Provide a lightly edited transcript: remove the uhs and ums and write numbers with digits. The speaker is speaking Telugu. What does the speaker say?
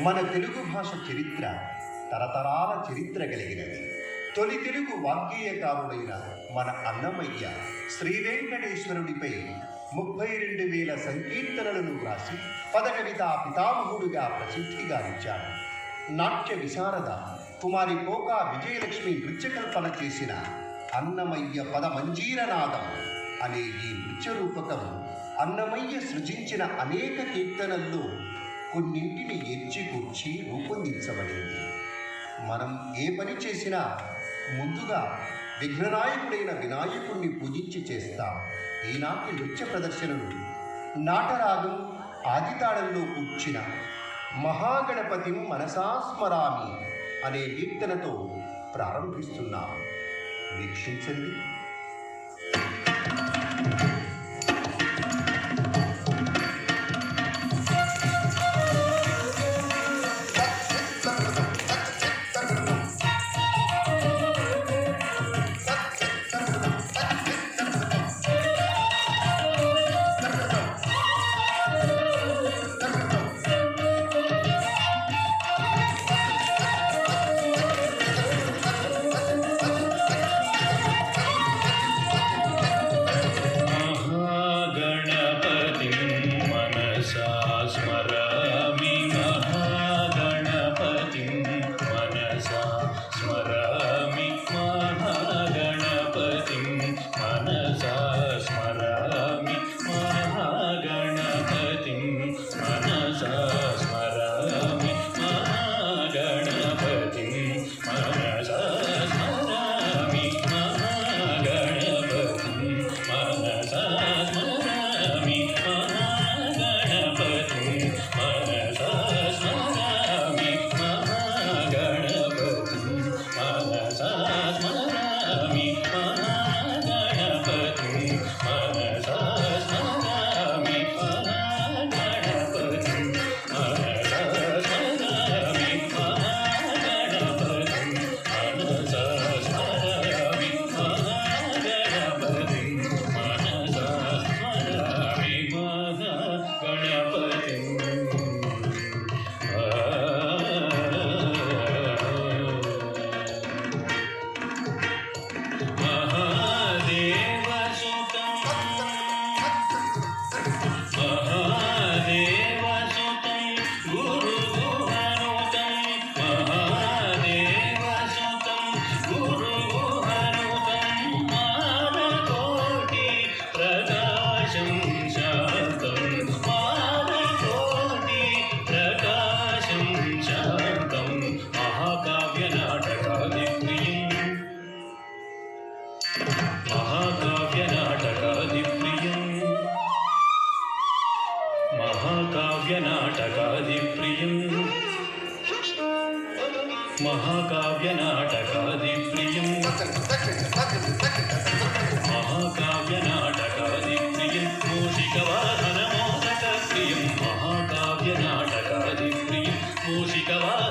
మన తెలుగు భాష చరిత్ర తరతరాల చరిత్ర కలిగినది. తొలి తెలుగు వాగ్గేయకారుడైన మన అన్నమయ్య శ్రీ వెంకటేశ్వరుడిపై 32,000 సంకీర్తనలను వ్రాసి పదకవితా పితామహుడుగా ప్రసిద్ధిగాంచాడు. నాట్య విశారద కుమారి కోకా విజయలక్ష్మి నృత్యకల్పన చేసిన అన్నమయ్య పదమంజీరనాదం అనే ఈ నృత్య రూపకం అన్నమయ్య సృజించిన అనేక కీర్తనల్లో కొన్నింటిని ఏర్చికూర్చి రూపొందించబడింది. మనం ఏ పని చేసినా ముందుగా విఘ్ననాయకుడైన వినాయకుణ్ణి పూజించి చేస్తాం. ఈనాటి నృత్య ప్రదర్శనలు నాటరాగం ఆదితాళంలో కూర్చిన మహాగణపతిం మనసా స్మరామి అనే కీర్తనతో ప్రారంభిస్తున్నాం. వీక్షించండి. महाकाव्यनाटकादिप्रियं मूषिकवाहनमोदकप्रियं महाकाव्यनाटकादिप्रियं मूषिकवाहनमोदकप्रियं